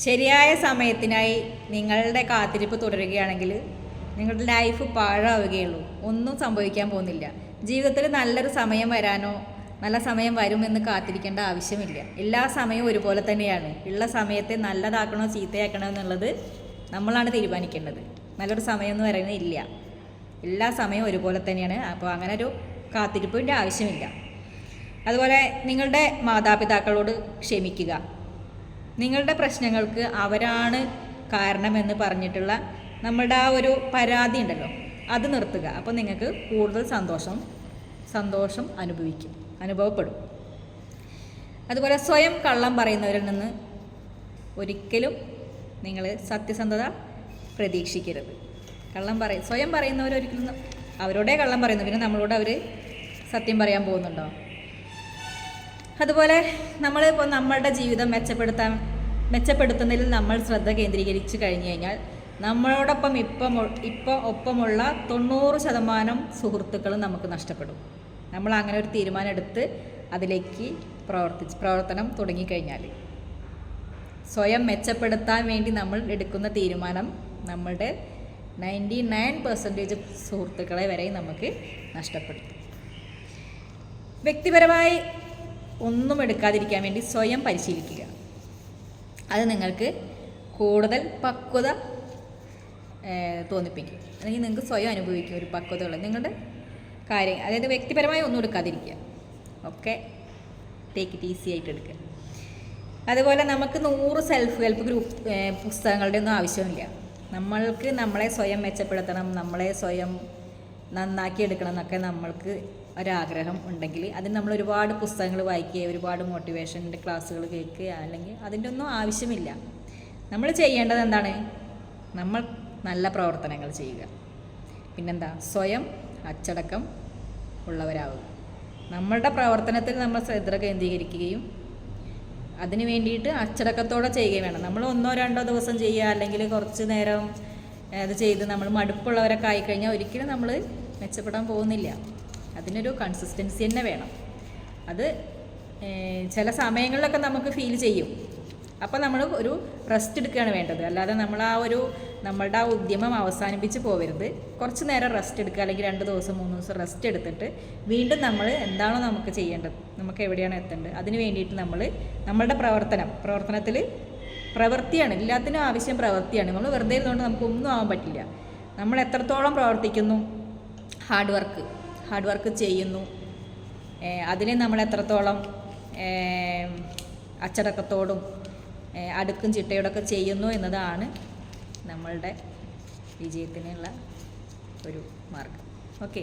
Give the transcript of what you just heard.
ശരിയായ സമയത്തിനായി നിങ്ങളുടെ കാത്തിരിപ്പ് തുടരുകയാണെങ്കിൽ നിങ്ങളുടെ ലൈഫ് പാഴാവുകയുള്ളൂ. ഒന്നും സംഭവിക്കാൻ പോകുന്നില്ല. ജീവിതത്തിൽ നല്ലൊരു സമയം വരാനോ നല്ല സമയം വരുമെന്ന് കാത്തിരിക്കേണ്ട ആവശ്യമില്ല. എല്ലാ സമയവും ഒരുപോലെ തന്നെയാണ്. ഉള്ള സമയത്തെ നല്ലതാക്കണോ ചീത്തയാക്കണോ എന്നുള്ളത് നമ്മളാണ് തീരുമാനിക്കേണ്ടത്. നല്ലൊരു സമയം എന്ന് പറയുന്നത് ഇല്ല. എല്ലാ സമയവും ഒരുപോലെ തന്നെയാണ്. അപ്പോൾ അങ്ങനെ ഒരു കാത്തിരിപ്പിൻ്റെ ആവശ്യമില്ല. അതുപോലെ നിങ്ങളുടെ മാതാപിതാക്കളോട് ക്ഷമിക്കുക. നിങ്ങളുടെ പ്രശ്നങ്ങൾക്ക് അവരാണ് കാരണമെന്ന് പറഞ്ഞിട്ടുള്ള നമ്മളുടെ ആ ഒരു പരാതി ഉണ്ടല്ലോ, അത് നിർത്തുക. അപ്പോൾ നിങ്ങൾക്ക് കൂടുതൽ സന്തോഷം അനുഭവപ്പെടും. അതുപോലെ സ്വയം കള്ളം പറയുന്നവരിൽ നിന്ന് ഒരിക്കലും നിങ്ങൾ സത്യസന്ധത പ്രതീക്ഷിക്കരുത്. സ്വയം പറയുന്നവരൊരിക്കലും അവരോടേ കള്ളം പറയുന്നു, പിന്നെ നമ്മളോട് അവർ സത്യം പറയാൻ പോകുന്നുണ്ടോ? അതുപോലെ നമ്മളിപ്പോൾ നമ്മളുടെ ജീവിതം മെച്ചപ്പെടുത്തുന്നതിൽ നമ്മൾ ശ്രദ്ധ കേന്ദ്രീകരിച്ച് കഴിഞ്ഞു കഴിഞ്ഞാൽ നമ്മളോടൊപ്പം ഒപ്പമുള്ള 90% സുഹൃത്തുക്കളും നമുക്ക് നഷ്ടപ്പെടും. നമ്മൾ അങ്ങനെ ഒരു തീരുമാനം എടുത്ത് അതിലേക്ക് പ്രവർത്തനം തുടങ്ങിക്കഴിഞ്ഞാൽ, സ്വയം മെച്ചപ്പെടുത്താൻ വേണ്ടി നമ്മൾ എടുക്കുന്ന തീരുമാനം നമ്മളുടെ 99% സുഹൃത്തുക്കളെ വരെ നമുക്ക് നഷ്ടപ്പെടുത്തും. വ്യക്തിപരമായി ഒന്നും എടുക്കാതിരിക്കാൻ വേണ്ടി സ്വയം പരിശീലിക്കുക. അത് നിങ്ങൾക്ക് കൂടുതൽ പക്വത തോന്നിപ്പിക്കും. അല്ലെങ്കിൽ നിങ്ങൾക്ക് സ്വയം അനുഭവിക്കും ഒരു പക്വതയുള്ള നിങ്ങളുടെ കാര്യം. അതായത് വ്യക്തിപരമായി ഒന്നും എടുക്കാതിരിക്കുക, ഒക്കെ ടേക്ക് ഇറ്റ് ഈസി ആയിട്ട് എടുക്കുക. അതുപോലെ നമുക്ക് 100 സെൽഫ് ഹെൽപ്പ് പുസ്തകങ്ങളുടെ ഒന്നും ആവശ്യമില്ല. നമ്മൾക്ക് നമ്മളെ സ്വയം മെച്ചപ്പെടുത്തണം, നമ്മളെ സ്വയം നന്നാക്കി എടുക്കണം എന്നൊക്കെ നമ്മൾക്ക് ഒരാഗ്രഹം ഉണ്ടെങ്കിൽ അതിന് നമ്മൾ ഒരുപാട് പുസ്തകങ്ങൾ വായിക്കുക, ഒരുപാട് മോട്ടിവേഷൻ്റെ ക്ലാസ്സുകൾ കേൾക്കുക, അല്ലെങ്കിൽ അതിൻ്റെ ഒന്നും ആവശ്യമില്ല. നമ്മൾ ചെയ്യേണ്ടത് എന്താണ്? നമ്മൾ നല്ല പ്രവർത്തനങ്ങൾ ചെയ്യുക. പിന്നെന്താ? സ്വയം അച്ചടക്കം ഉള്ളവരാവുക. നമ്മളുടെ പ്രവർത്തനത്തിൽ നമ്മൾ ശ്രദ്ധ കേന്ദ്രീകരിക്കുകയും അതിന് വേണ്ടിയിട്ട് അച്ചടക്കത്തോടെ ചെയ്യുകയും വേണം. നമ്മൾ 1-2 ദിവസം ചെയ്യുക, അല്ലെങ്കിൽ കുറച്ച് നേരം അത് ചെയ്ത് നമ്മൾ മടുപ്പുള്ളവരൊക്കെ ആയിക്കഴിഞ്ഞാൽ ഒരിക്കലും നമ്മൾ മെച്ചപ്പെടാൻ പോകുന്നില്ല. അതിനൊരു കൺസിസ്റ്റൻസി തന്നെ വേണം. അത് ചില സമയങ്ങളിലൊക്കെ നമുക്ക് ഫീൽ ചെയ്യും. അപ്പോൾ നമ്മൾ ഒരു റെസ്റ്റ് എടുക്കുകയാണ് വേണ്ടത്. അല്ലാതെ നമ്മളുടെ ആ ഉദ്യമം അവസാനിപ്പിച്ച് പോകരുത്. കുറച്ച് നേരം റെസ്റ്റ് എടുക്കുക, അല്ലെങ്കിൽ 2 ദിവസം 3 ദിവസം റെസ്റ്റ് എടുത്തിട്ട് വീണ്ടും നമ്മൾ എന്താണോ നമുക്ക് ചെയ്യേണ്ടത്, നമുക്ക് എവിടെയാണ് എത്തേണ്ടത്, അതിന് വേണ്ടിയിട്ട് നമ്മളുടെ പ്രവർത്തനത്തിൽ പ്രവൃത്തിയാണ്. എല്ലാത്തിനും ആവശ്യം പ്രവൃത്തിയാണ്. നമ്മൾ വെറുതെ ഇരുന്നുകൊണ്ട് നമുക്കൊന്നും ആവാൻ പറ്റില്ല. നമ്മൾ എത്രത്തോളം പ്രവർത്തിക്കുന്നു, ഹാർഡ് വർക്ക് ചെയ്യുന്നു, അതിനെ നമ്മൾ എത്രത്തോളം അച്ചടക്കത്തോടും അടുക്കും ചിട്ടയോടൊക്കെ ചെയ്യുന്നു എന്നതാണ് നമ്മളുടെ വിജയത്തിനുള്ള ഒരു മാർഗം. ഓക്കെ.